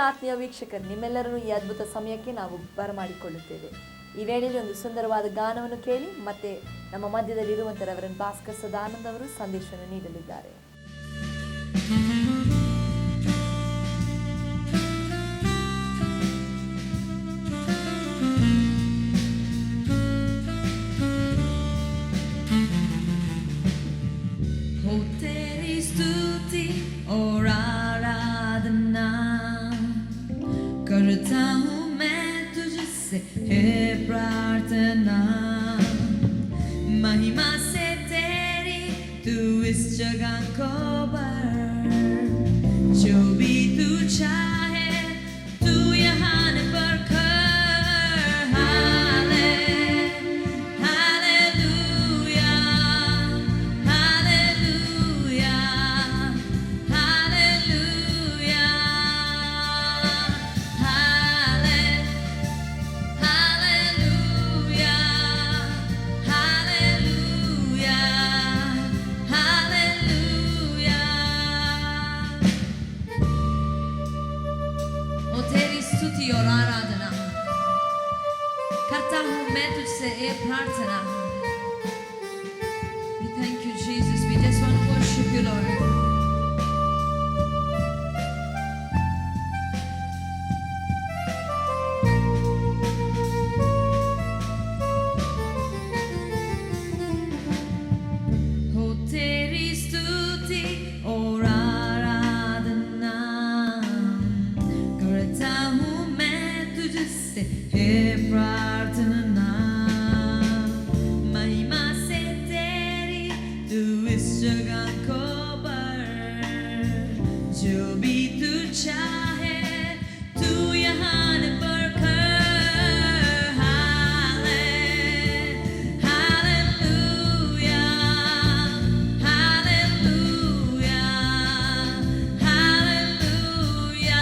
ಆತ್ಮೀಯ ವೀಕ್ಷಕರು, ನಿಮ್ಮೆಲ್ಲರನ್ನು ಈ ಅದ್ಭುತ ಸಮಯಕ್ಕೆ ನಾವು ಬರಮಾಡಿಕೊಳ್ಳುತ್ತೇವೆ. ಈ ವೇಳೆಯಲ್ಲಿ ಒಂದು ಸುಂದರವಾದ ಗಾನವನ್ನು ಕೇಳಿ ಮತ್ತೆ ನಮ್ಮ ಮಧ್ಯದಲ್ಲಿ ಇರುವಂತಹ ರೆವರೆಂಡ್ ಭಾಸ್ಕರ್ ಸದಾನಂದ್ ಅವರು ಸಂದೇಶವನ್ನು ನೀಡಲಿದ್ದಾರೆ. करता हूँ मैं तुझसे हे प्रार्थना, महिमा से तेरी तू इस जगह को भर, जो भी तू चाहे तू यहाँ पर कर. और आराधना करता हूँ मैं तुझसे ये प्रार्थना. We thank you Jesus, we just want to worship you Lord. हो तेरी स्तुति और आराधना करता हूँ हे प्रार्थना, महिमा से तेरी तू इस जगह को भर, जो भी तू चाहे तू यहाँ पर कर.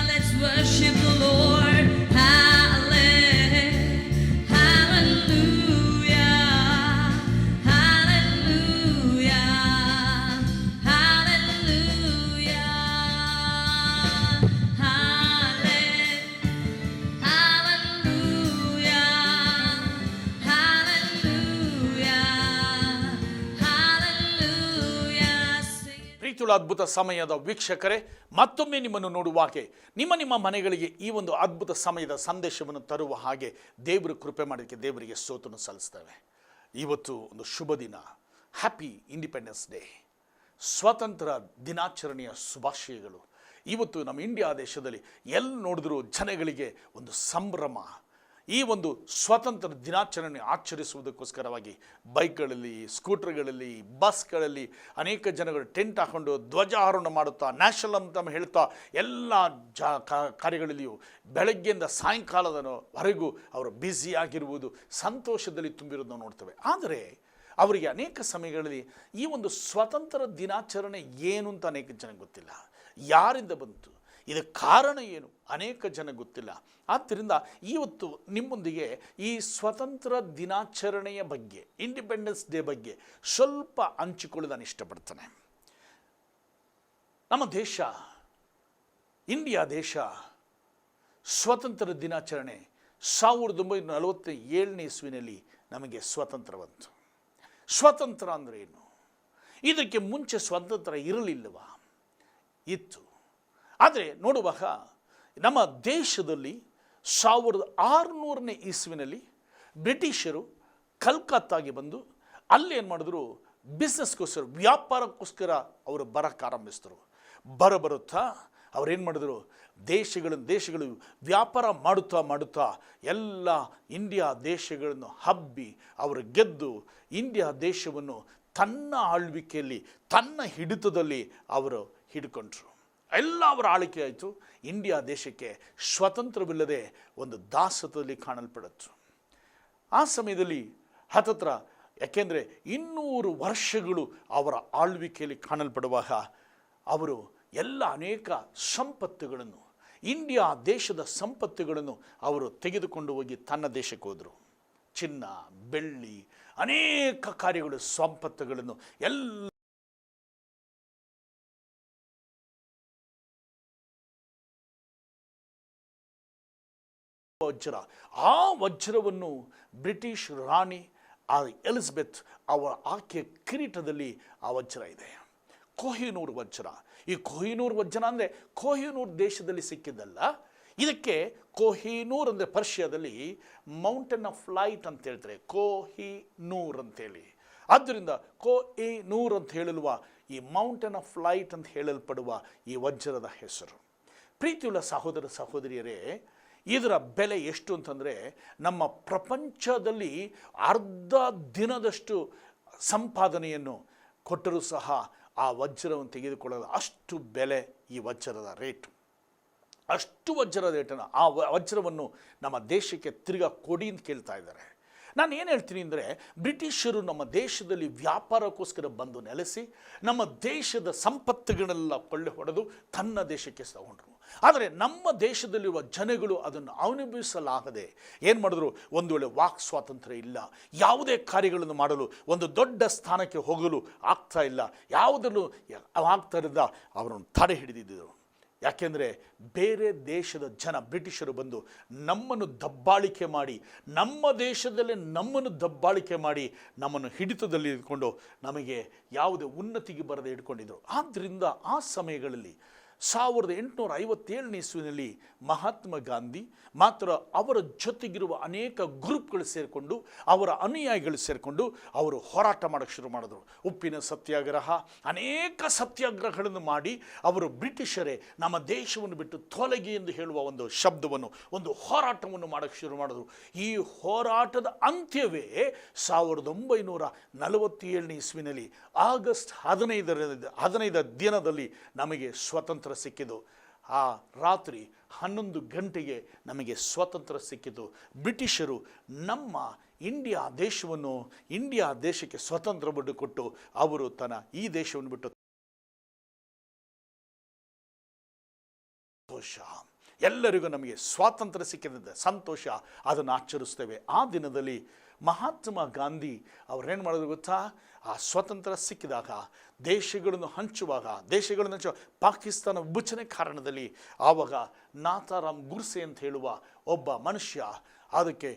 Let's worship the Lord. ಅದ್ಭುತ ಸಮಯದ ವೀಕ್ಷಕರೇ, ಮತ್ತೊಮ್ಮೆ ನಿಮ್ಮನ್ನು ನೋಡುವಾಗೆ ನಿಮ್ಮ ಮನೆಗಳಿಗೆ ಈ ಒಂದು ಅದ್ಭುತ ಸಮಯದ ಸಂದೇಶವನ್ನು ತರುವ ಹಾಗೆ ದೇವರು ಕೃಪೆ ಮಾಡೋದಕ್ಕೆ ದೇವರಿಗೆ ಸ್ತೋತ್ರವನ್ನು ಸಲ್ಲಿಸ್ತೇವೆ. ಇವತ್ತು ಒಂದು ಶುಭ ದಿನ, ಹ್ಯಾಪಿ ಇಂಡಿಪೆಂಡೆನ್ಸ್ ಡೇ, ಸ್ವಾತಂತ್ರ್ಯ ದಿನಾಚರಣೆಯ ಶುಭಾಶಯಗಳು. ಇವತ್ತು ನಮ್ಮ ಇಂಡಿಯಾ ದೇಶದಲ್ಲಿ ಎಲ್ಲಿ ನೋಡಿದ್ರೂ ಜನಗಳಿಗೆ ಒಂದು ಸಂಭ್ರಮ. ಈ ಒಂದು ಸ್ವಾತಂತ್ರ್ಯ ದಿನಾಚರಣೆ ಆಚರಿಸುವುದಕ್ಕೋಸ್ಕರವಾಗಿ ಬೈಕ್ಗಳಲ್ಲಿ, ಸ್ಕೂಟರ್ಗಳಲ್ಲಿ, ಬಸ್ಗಳಲ್ಲಿ ಅನೇಕ ಜನಗಳು ಟೆಂಟ್ ಹಾಕೊಂಡು ಧ್ವಜಾರೋಹಣ ಮಾಡುತ್ತಾ, ನ್ಯಾಷನಲ್ ಅಂತಮ್ ಹೇಳ್ತಾ ಎಲ್ಲ ಕಾರ್ಯಗಳಲ್ಲಿಯೂ ಬೆಳಗ್ಗೆಯಿಂದ ಸಾಯಂಕಾಲದವರೆಗೂ ಅವರು ಬ್ಯುಸಿಯಾಗಿರುವುದು, ಸಂತೋಷದಲ್ಲಿ ತುಂಬಿರೋದು ನಾವು ನೋಡ್ತೇವೆ. ಆದರೆ ಅವರಿಗೆ ಅನೇಕ ಸಮಯಗಳಲ್ಲಿ ಈ ಒಂದು ಸ್ವಾತಂತ್ರ್ಯ ದಿನಾಚರಣೆ ಏನು ಅಂತ ಅನೇಕ ಜನಕ್ಕೆ ಗೊತ್ತಿಲ್ಲ. ಯಾರಿಂದ ಬಂತು, ಇದಕ್ಕೆ ಕಾರಣ ಏನು ಅನೇಕ ಜನ ಗೊತ್ತಿಲ್ಲ. ಆದ್ದರಿಂದ ಇವತ್ತು ನಿಮ್ಮೊಂದಿಗೆ ಈ ಸ್ವಾತಂತ್ರ್ಯ ದಿನಾಚರಣೆಯ ಬಗ್ಗೆ, ಇಂಡಿಪೆಂಡೆನ್ಸ್ ಡೇ ಬಗ್ಗೆ ಸ್ವಲ್ಪ ಹಂಚಿಕೊಳ್ಳಲು ನಾನು ಇಷ್ಟಪಡ್ತೇನೆ. ನಮ್ಮ ದೇಶ, ಇಂಡಿಯಾ ದೇಶ, ಸ್ವಾತಂತ್ರ್ಯ ದಿನಾಚರಣೆ 1947ನೇ ಇಸ್ವಿನಲ್ಲಿ ನಮಗೆ ಸ್ವಾತಂತ್ರ್ಯ ಬಂತು. ಸ್ವಾತಂತ್ರ್ಯ ಅಂದರೆ ಏನು? ಇದಕ್ಕೆ ಮುಂಚೆ ಸ್ವಾತಂತ್ರ್ಯ ಇರಲಿಲ್ಲವಾ? ಇತ್ತು. ಆದರೆ ನೋಡುವಾಗ ನಮ್ಮ ದೇಶದಲ್ಲಿ 1600ನೇ ಇಸ್ವಿನಲ್ಲಿ ಬ್ರಿಟಿಷರು ಕಲ್ಕತ್ತಾಗೆ ಬಂದು ಅಲ್ಲೇನು ಮಾಡಿದ್ರು, ಬಿಸ್ನೆಸ್ಗೋಸ್ಕರ, ವ್ಯಾಪಾರಕ್ಕೋಸ್ಕರ ಅವರು ಬರೋಕ್ಕೆ ಆರಂಭಿಸಿದ್ರು. ಬರುತ್ತಾ ಅವರೇನು ಮಾಡಿದ್ರು, ದೇಶಗಳು ವ್ಯಾಪಾರ ಮಾಡುತ್ತಾ ಎಲ್ಲ ಇಂಡಿಯಾ ದೇಶಗಳನ್ನು ಹಬ್ಬಿ ಅವರು ಗೆದ್ದು ಇಂಡಿಯಾ ದೇಶವನ್ನು ತನ್ನ ಆಳ್ವಿಕೆಯಲ್ಲಿ, ತನ್ನ ಹಿಡಿತದಲ್ಲಿ ಅವರು ಹಿಡ್ಕೊಂಡ್ರು. ಎಲ್ಲ ಅವರ ಆಳ್ವಿಕೆ ಆಯಿತು. ಇಂಡಿಯಾ ದೇಶಕ್ಕೆ ಸ್ವತಂತ್ರವಿಲ್ಲದೆ ಒಂದು ದಾಸತ್ವದಲ್ಲಿ ಕಾಣಲ್ಪಡುತ್ತೆ. ಆ ಸಮಯದಲ್ಲಿ ಹತ್ತತ್ರ, ಯಾಕೆಂದರೆ 200 ವರ್ಷಗಳು ಅವರ ಆಳ್ವಿಕೆಯಲ್ಲಿ ಕಾಣಲ್ಪಡುವಾಗ ಅವರು ಎಲ್ಲ ಅನೇಕ ಸಂಪತ್ತುಗಳನ್ನು, ಇಂಡಿಯಾ ದೇಶದ ಸಂಪತ್ತುಗಳನ್ನು ಅವರು ತೆಗೆದುಕೊಂಡು ಹೋಗಿ ತನ್ನ ದೇಶಕ್ಕೆ ಹೋದರು. ಚಿನ್ನ, ಬೆಳ್ಳಿ, ಅನೇಕ ಕಾರ್ಯಗಳು, ಸಂಪತ್ತುಗಳನ್ನು ಎಲ್ಲ ವಜ್ರ. ಆ ವಜ್ರವನ್ನು ಬ್ರಿಟಿಷ್ ರಾಣಿ ಆ ಎಲಿಜಬೆತ್ ಆಕೆಯ ಕಿರೀಟದಲ್ಲಿ ಆ ವಜ್ರ ಇದೆ. ಕೊಹಿನೂರ್ ವಜ್ರ. ಈ ಕೊಹಿನೂರ್ ವಜ್ರ ಅಂದರೆ ಕೊಹಿನೂರ್ ದೇಶದಲ್ಲಿ ಸಿಕ್ಕಿದ್ದಲ್ಲ. ಇದಕ್ಕೆ ಕೊಹಿನೂರ್ ಅಂದರೆ ಪರ್ಷಿಯಾದಲ್ಲಿ ಮೌಂಟೇನ್ ಆಫ್ ಲೈಟ್ ಅಂತ ಹೇಳ್ತಾರೆ, ಕೊಹಿನೂರ್ ಅಂತೇಳಿ. ಆದ್ದರಿಂದ ಕೊಹಿನೂರ್ ಅಂತ ಹೇಳುವ ಈ ಮೌಂಟೇನ್ ಆಫ್ ಲೈಟ್ ಅಂತ ಹೇಳಲ್ಪಡುವ ಈ ವಜ್ರದ ಹೆಸರು. ಪ್ರೀತಿಯುಳ್ಳ ಸಹೋದರ ಸಹೋದರಿಯರೇ, ಇದರ ಬೆಲೆ ಎಷ್ಟು ಅಂತಂದರೆ ನಮ್ಮ ಪ್ರಪಂಚದಲ್ಲಿ ಅರ್ಧ ದಿನದಷ್ಟು ಸಂಪಾದನೆಯನ್ನು ಕೊಟ್ಟರೂ ಸಹ ಆ ವಜ್ರವನ್ನು ತೆಗೆದುಕೊಳ್ಳಲು ಅಷ್ಟು ಬೆಲೆ ಈ ವಜ್ರದ ರೇಟು. ಅಷ್ಟು ವಜ್ರದ ರೇಟನ್ನು ಆ ವಜ್ರವನ್ನು ನಮ್ಮ ದೇಶಕ್ಕೆ ತಿರ್ಗಾ ಕೊಡಿ ಅಂತ ಕೇಳ್ತಾ ಇದ್ದಾರೆ. ನಾನು ಏನು ಹೇಳ್ತೀನಿ ಅಂದರೆ, ಬ್ರಿಟಿಷರು ನಮ್ಮ ದೇಶದಲ್ಲಿ ವ್ಯಾಪಾರಕ್ಕೋಸ್ಕರ ಬಂದು ನೆಲೆಸಿ ನಮ್ಮ ದೇಶದ ಸಂಪತ್ತುಗಳೆಲ್ಲ ಕೊಳ್ಳೆ ಹೊಡೆದು ತನ್ನ ದೇಶಕ್ಕೆ ತಗೊಂಡ್ರು. ಆದರೆ ನಮ್ಮ ದೇಶದಲ್ಲಿರುವ ಜನಗಳು ಅದನ್ನು ಅನುಭವಿಸಲಾಗದೆ ಏನು ಮಾಡಿದ್ರು, ಒಂದು ವೇಳೆ ವಾಕ್ ಸ್ವಾತಂತ್ರ್ಯ ಇಲ್ಲ, ಯಾವುದೇ ಕಾರ್ಯಗಳನ್ನು ಮಾಡಲು ಒಂದು ದೊಡ್ಡ ಸ್ಥಾನಕ್ಕೆ ಹೋಗಲು ಆಗ್ತಾ ಇಲ್ಲ, ಯಾವುದನ್ನು ಆಗ್ತಾ ಇರೋದ ಅವರನ್ನು ತಡೆ ಹಿಡಿದಿದ್ದರು. ಯಾಕೆಂದರೆ ಬೇರೆ ದೇಶದ ಜನ ಬ್ರಿಟಿಷರು ಬಂದು ನಮ್ಮನ್ನು ದಬ್ಬಾಳಿಕೆ ಮಾಡಿ, ನಮ್ಮ ದೇಶದಲ್ಲೇ ನಮ್ಮನ್ನು ದಬ್ಬಾಳಿಕೆ ಮಾಡಿ ನಮ್ಮನ್ನು ಹಿಡಿತದಲ್ಲಿ ಇಟ್ಕೊಂಡು ನಮಗೆ ಯಾವುದೇ ಉನ್ನತಿಗೆ ಬರದೆ ಇಟ್ಕೊಂಡಿದ್ರು. ಆದ್ದರಿಂದ ಆ ಸಮಯಗಳಲ್ಲಿ 1857ನೇ ಇಸ್ವಿನಲ್ಲಿ ಮಹಾತ್ಮ ಗಾಂಧಿ ಮಾತ್ರ ಅವರ ಜೊತೆಗಿರುವ ಅನೇಕ ಗ್ರೂಪ್ಗಳು ಸೇರಿಕೊಂಡು, ಅವರ ಅನುಯಾಯಿಗಳು ಸೇರಿಕೊಂಡು ಅವರು ಹೋರಾಟ ಮಾಡೋಕ್ಕೆ ಶುರು ಮಾಡಿದ್ರು. ಉಪ್ಪಿನ ಸತ್ಯಾಗ್ರಹ, ಅನೇಕ ಸತ್ಯಾಗ್ರಹಗಳನ್ನು ಮಾಡಿ ಅವರು ಬ್ರಿಟಿಷರೇ ನಮ್ಮ ದೇಶವನ್ನು ಬಿಟ್ಟು ತೊಲಗಿ ಎಂದು ಹೇಳುವ ಒಂದು ಶಬ್ದವನ್ನು, ಒಂದು ಹೋರಾಟವನ್ನು ಮಾಡೋಕ್ಕೆ ಶುರು ಮಾಡಿದ್ರು. ಈ ಹೋರಾಟದ ಅಂತ್ಯವೇ 1947ನೇ ಇಸ್ವಿನಲ್ಲಿ ಆಗಸ್ಟ್ 15 ದಿನದಲ್ಲಿ ನಮಗೆ ಸ್ವಾತಂತ್ರ್ಯ ಸಿಕ್ಕಿತು. ಆ ರಾತ್ರಿ 11 ಗಂಟೆಗೆ ನಮಗೆ ಸ್ವಾತಂತ್ರ್ಯ ಸಿಕ್ಕಿತು. ಬ್ರಿಟಿಷರು ನಮ್ಮ ಇಂಡಿಯಾ ದೇಶಕ್ಕೆ ಸ್ವಾತಂತ್ರ್ಯ ಬಿಟ್ಟು ಕೊಟ್ಟು ಅವರು ಈ ದೇಶವನ್ನು ಬಿಟ್ಟು ಸಂತೋಷ, ಎಲ್ಲರಿಗೂ ನಮಗೆ ಸ್ವಾತಂತ್ರ್ಯ ಸಿಕ್ಕಿದ ಸಂತೋಷ, ಅದನ್ನು ಆಚರಿಸ್ತೇವೆ. ಆ ದಿನದಲ್ಲಿ ಮಹಾತ್ಮ ಗಾಂಧಿ ಅವರೇನು ಮಾಡಿದ್ರು ಗೊತ್ತಾ? ಆ ಸ್ವಾತಂತ್ರ್ಯ ಸಿಕ್ಕಿದಾಗ ದೇಶಗಳನ್ನು ಹಂಚುವಾಗ ಪಾಕಿಸ್ತಾನ ವಿಭಜನೆ ಕಾರಣದಲ್ಲಿ ಆವಾಗ ನಾಥಾರಾಮ್ ಗೋಡ್ಸೆ ಅಂತ ಹೇಳುವ ಒಬ್ಬ ಮನುಷ್ಯ ಅದಕ್ಕೆ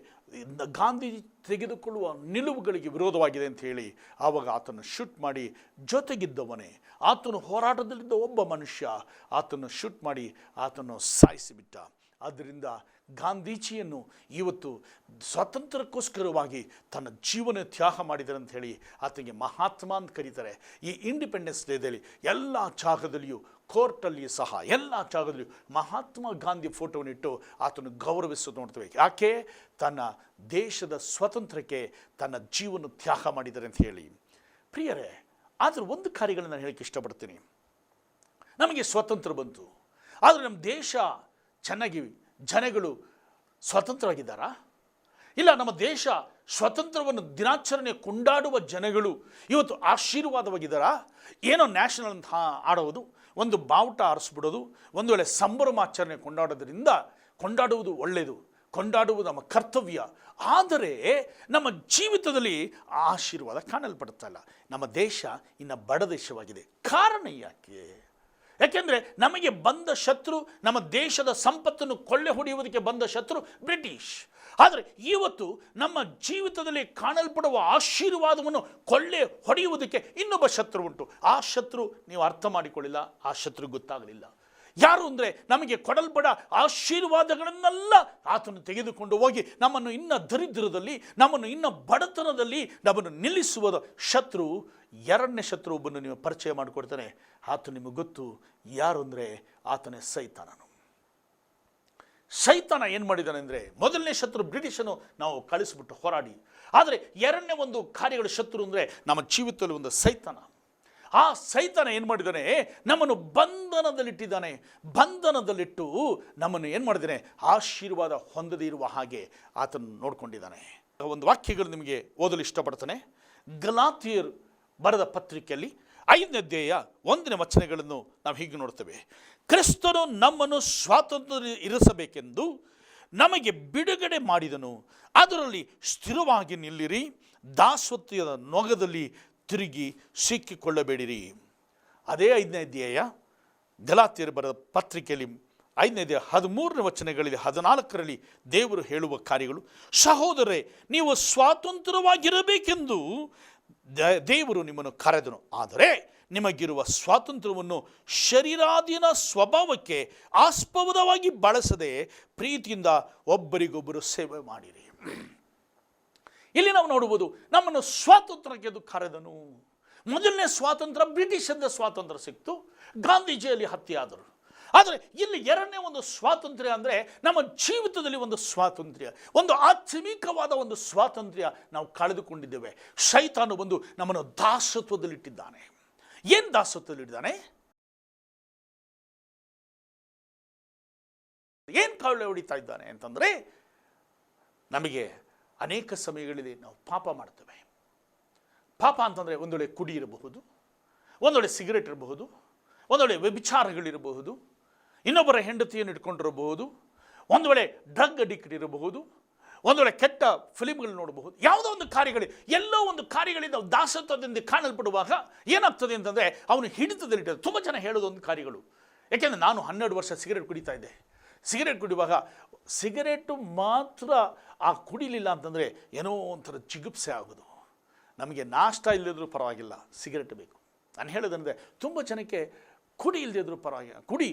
ಗಾಂಧಿ ತೆಗೆದುಕೊಳ್ಳುವ ನಿಲುವುಗಳಿಗೆ ವಿರೋಧವಾಗಿದೆ ಅಂತ ಹೇಳಿ ಆವಾಗ ಆತನ್ನು ಶೂಟ್ ಮಾಡಿ, ಜೊತೆಗಿದ್ದವನೇ ಆತನು ಹೋರಾಟದಲ್ಲಿದ್ದ ಒಬ್ಬ ಮನುಷ್ಯ ಆತನ್ನು ಶೂಟ್ ಮಾಡಿ ಆತನ್ನು ಸಾಯಿಸಿಬಿಟ್ಟ. ಆದ್ದರಿಂದ ಗಾಂಧೀಜಿಯನ್ನು ಇವತ್ತು ಸ್ವಾತಂತ್ರ್ಯಕ್ಕೋಸ್ಕರವಾಗಿ ತನ್ನ ಜೀವನ ತ್ಯಾಗ ಮಾಡಿದ್ದಾರೆ ಅಂತ ಹೇಳಿ ಆತನಿಗೆ ಮಹಾತ್ಮ ಅಂತ ಕರೀತಾರೆ. ಈ ಇಂಡಿಪೆಂಡೆನ್ಸ್ ಡೇದಲ್ಲಿ ಎಲ್ಲ ಜಾಗದಲ್ಲಿಯೂ, ಕೋರ್ಟಲ್ಲಿ ಸಹ ಎಲ್ಲ ಜಾಗದಲ್ಲಿಯೂ ಮಹಾತ್ಮ ಗಾಂಧಿ ಫೋಟೋವನ್ನು ಇಟ್ಟು ಆತನು ಗೌರವಿಸೋದು ನೋಡ್ತೇವೆ. ಯಾಕೆ? ತನ್ನ ದೇಶದ ಸ್ವಾತಂತ್ರ್ಯಕ್ಕೆ ತನ್ನ ಜೀವನ ತ್ಯಾಗ ಮಾಡಿದ್ದಾರೆ ಅಂತ ಹೇಳಿ. ಪ್ರಿಯರೇ, ಆದರೆ ಒಂದು ಕಾರ್ಯಗಳನ್ನು ನಾನು ಹೇಳಕ್ಕೆ ಇಷ್ಟಪಡ್ತೀನಿ. ನಮಗೆ ಸ್ವಾತಂತ್ರ್ಯ ಬಂತು, ಆದರೆ ನಮ್ಮ ದೇಶ ಚೆನ್ನಾಗಿ ಜನಗಳು ಸ್ವತಂತ್ರವಾಗಿದ್ದಾರಾ? ಇಲ್ಲ, ನಮ್ಮ ದೇಶ ಸ್ವತಂತ್ರವನ್ನು ದಿನಾಚರಣೆ ಕೊಂಡಾಡುವ ಜನಗಳು ಇವತ್ತು ಆಶೀರ್ವಾದವಾಗಿದ್ದಾರಾ? ಏನೋ ನ್ಯಾಷನಲ್ ಅಂತ ಆಡೋದು, ಒಂದು ಬಾವುಟ ಆರಿಸ್ಬಿಡೋದು, ಒಂದು ವೇಳೆ ಸಂಭ್ರಮಾಚರಣೆ ಕೊಂಡಾಡುವುದು ಒಳ್ಳೆಯದು, ಕೊಂಡಾಡುವುದು ನಮ್ಮ ಕರ್ತವ್ಯ. ಆದರೆ ನಮ್ಮ ಜೀವಿತದಲ್ಲಿ ಆಶೀರ್ವಾದ ಕಾಣಲ್ಪಡ್ತಾ ಇಲ್ಲ. ನಮ್ಮ ದೇಶ ಇನ್ನು ಬಡ ದೇಶವಾಗಿದೆ. ಕಾರಣ ಯಾಕೆ? ಯಾಕೆಂದರೆ ನಮಗೆ ಬಂದ ಶತ್ರು, ನಮ್ಮ ದೇಶದ ಸಂಪತ್ತನ್ನು ಕೊಳ್ಳೆ ಹೊಡೆಯುವುದಕ್ಕೆ ಬಂದ ಶತ್ರು ಬ್ರಿಟಿಷ್. ಆದರೆ ಇವತ್ತು ನಮ್ಮ ಜೀವಿತದಲ್ಲಿ ಕಾಣಲ್ಪಡುವ ಆಶೀರ್ವಾದವನ್ನು ಕೊಳ್ಳೆ ಹೊಡೆಯುವುದಕ್ಕೆ ಇನ್ನೊಬ್ಬ ಶತ್ರು ಉಂಟು. ಆ ಶತ್ರು ನೀವು ಅರ್ಥ ಮಾಡಿಕೊಳ್ಳಿಲ್ಲ, ಆ ಶತ್ರು ಗೊತ್ತಾಗಲಿಲ್ಲ. ಯಾರು ಅಂದರೆ, ನಮಗೆ ಕೊಡಲ್ಪಡ ಆಶೀರ್ವಾದಗಳನ್ನೆಲ್ಲ ಆತನು ತೆಗೆದುಕೊಂಡು ಹೋಗಿ ನಮ್ಮನ್ನು ಇನ್ನ ದರಿದ್ರದಲ್ಲಿ, ನಮ್ಮನ್ನು ಇನ್ನ ಬಡತನದಲ್ಲಿ ನಮ್ಮನ್ನು ನಿಲ್ಲಿಸುವ ಶತ್ರು. ಎರಡನೇ ಶತ್ರು ಒಬ್ಬನ್ನು ನೀವು ಪರಿಚಯ ಮಾಡಿಕೊಡ್ತಾನೆ. ಆತ ನಿಮಗೆ ಗೊತ್ತು ಯಾರು ಅಂದರೆ, ಆತನೇ ಸೈತಾನನು. ಸೈತಾನ ಏನು ಮಾಡಿದ್ದಾನೆ ಅಂದರೆ, ಮೊದಲನೇ ಶತ್ರು ಬ್ರಿಟಿಷನು ನಾವು ಕಳಿಸ್ಬಿಟ್ಟು ಹೋರಾಡಿ. ಆದರೆ ಎರಡನೇ ಒಂದು ಕಾರ್ಯಗಳ ಶತ್ರು ಅಂದರೆ ನಮ್ಮ ಜೀವಿತದಲ್ಲಿ ಒಂದು ಸೈತಾನ. ಆ ಸೈತಾನ ಏನು ಮಾಡಿದ್ದಾನೆ? ನಮ್ಮನ್ನು ಬಂಧನದಲ್ಲಿಟ್ಟಿದ್ದಾನೆ. ಬಂಧನದಲ್ಲಿಟ್ಟು ನಮ್ಮನ್ನು ಏನು ಮಾಡಿದ್ದಾನೆ? ಆಶೀರ್ವಾದ ಹೊಂದದೇ ಇರುವ ಹಾಗೆ ಆತನು ನೋಡ್ಕೊಂಡಿದ್ದಾನೆ. ಒಂದು ವಾಕ್ಯಗಳು ನಿಮಗೆ ಓದಲು ಇಷ್ಟಪಡ್ತಾನೆ. ಗಲಾತಿಯರು ಬರೆದ ಪತ್ರಿಕೆಯಲ್ಲಿ 5ನೇ ಅಧ್ಯಾಯ 1ನೇ ವಚನಗಳನ್ನು ನಾವು ಹೀಗೆ ನೋಡ್ತೇವೆ. ಕ್ರಿಸ್ತನು ನಮ್ಮನ್ನು ಸ್ವಾತಂತ್ರ್ಯ ಇರಿಸಬೇಕೆಂದು ನಮಗೆ ಬಿಡುಗಡೆ ಮಾಡಿದನು, ಅದರಲ್ಲಿ ಸ್ಥಿರವಾಗಿ ನಿಲ್ಲಿರಿ, ದಾಸತ್ವದ ನೊಗದಲ್ಲಿ ತಿರುಗಿ ಸಿಕ್ಕಿಕೊಳ್ಳಬೇಡಿರಿ. ಅದೇ 5ನೇ ಅಧ್ಯಾಯ ಗಲಾತಿಯರು ಬರೆದ ಪತ್ರಿಕೆಯಲ್ಲಿ 5ನೇ ಅಧ್ಯಾಯ 13ನೇ ವಚನಗಳಲ್ಲಿ 14ರಲ್ಲಿ ದೇವರು ಹೇಳುವ ಕಾರ್ಯಗಳು. ಸಹೋದರರೇ, ನೀವು ಸ್ವಾತಂತ್ರ್ಯವಾಗಿರಬೇಕೆಂದು ದೇವರು ನಿಮ್ಮನ್ನು ಕರೆದನು. ಆದರೆ ನಿಮಗಿರುವ ಸ್ವಾತಂತ್ರ್ಯವನ್ನು ಶರೀರಾಧೀನ ಸ್ವಭಾವಕ್ಕೆ ಆಸ್ಪದವಾಗಿ ಬಳಸದೆ ಪ್ರೀತಿಯಿಂದ ಒಬ್ಬರಿಗೊಬ್ಬರು ಸೇವೆ ಮಾಡಿರಿ. ಇಲ್ಲಿ ನಾವು ನೋಡುವುದು, ನಮ್ಮನ್ನು ಸ್ವಾತಂತ್ರ್ಯಕ್ಕೆ ಕರೆದನು. ಮೊದಲನೇ ಸ್ವಾತಂತ್ರ್ಯ ಬ್ರಿಟಿಷರಿಂದ ಸ್ವಾತಂತ್ರ್ಯ ಸಿಕ್ತು, ಗಾಂಧೀಜಿಯಲ್ಲಿ ಹತ್ಯೆ ಆದರು. ಆದರೆ ಇಲ್ಲಿ ಎರಡನೇ ಒಂದು ಸ್ವಾತಂತ್ರ್ಯ ಅಂದರೆ ನಮ್ಮ ಜೀವಿತದಲ್ಲಿ ಒಂದು ಸ್ವಾತಂತ್ರ್ಯ, ಒಂದು ಆತ್ಮಿಕವಾದ ಒಂದು ಸ್ವಾತಂತ್ರ್ಯ ನಾವು ಕಳೆದುಕೊಂಡಿದ್ದೇವೆ. ಶೈತಾನು ಬಂದು ನಮ್ಮನ್ನು ದಾಸತ್ವದಲ್ಲಿಟ್ಟಿದ್ದಾನೆ. ಏನು ದಾಸತ್ವದಲ್ಲಿಟ್ಟಿದ್ದಾನೆ? ಏನು ಕಾವಲೆ ಹೊಡಿತಾ ಇದ್ದಾನೆ ಅಂತಂದರೆ, ನಮಗೆ ಅನೇಕ ಸಮಯಗಳಲ್ಲಿ ನಾವು ಪಾಪ ಮಾಡ್ತೇವೆ. ಪಾಪ ಅಂತಂದರೆ ಒಂದು ವೇಳೆ ಕುಡಿ ಇರಬಹುದು, ಒಂದು ವೇಳೆ ಸಿಗರೇಟ್ ಇರಬಹುದು, ಒಂದು ವೇಳೆ ವ್ಯಭಿಚಾರಗಳಿರಬಹುದು, ಇನ್ನೊಬ್ಬರ ಹೆಂಡತಿಯನ್ನು ಇಟ್ಕೊಂಡಿರಬಹುದು, ಒಂದು ವೇಳೆ ಡ್ರಗ್ ಅಡಿಕ್ಟ್ ಇರಬಹುದು, ಒಂದು ವೇಳೆ ಕೆಟ್ಟ ಫಿಲಿಮ್ಗಳು ನೋಡಬಹುದು. ಯಾವುದೋ ಒಂದು ಕಾರ್ಯಗಳು, ಎಲ್ಲೋ ಒಂದು ಕಾರ್ಯಗಳಿಂದ ದಾಸತ್ವದಿಂದ ಕಾಣಲ್ಪಡುವಾಗ ಏನಾಗ್ತದೆ ಅಂತಂದರೆ ಅವನು ಹಿಡಿತದಲ್ಲಿಟ್ಟರೆ. ತುಂಬ ಜನ ಹೇಳೋದು ಒಂದು ಕಾರ್ಯಗಳು. ಯಾಕೆಂದರೆ ನಾನು 12 ವರ್ಷ ಸಿಗರೇಟ್ ಕುಡಿತಾ ಇದ್ದೆ. ಸಿಗರೇಟ್ ಕುಡಿಯುವಾಗ ಸಿಗರೇಟು ಮಾತ್ರ ಆ ಕುಡಿಲಿಲ್ಲ ಅಂತಂದರೆ ಏನೋ ಒಂಥರ ಜಿಗುಪ್ಸೆ ಆಗೋದು. ನಮಗೆ ನಾಷ್ಟ ಇಲ್ಲದಿದ್ರೂ ಪರವಾಗಿಲ್ಲ, ಸಿಗರೇಟ್ ಬೇಕು. ನಾನು ಹೇಳೋದಂದರೆ ತುಂಬ ಜನಕ್ಕೆ ಕುಡಿ ಇಲ್ಲದಿದ್ರೂ ಪರವಾಗಿಲ್ಲ.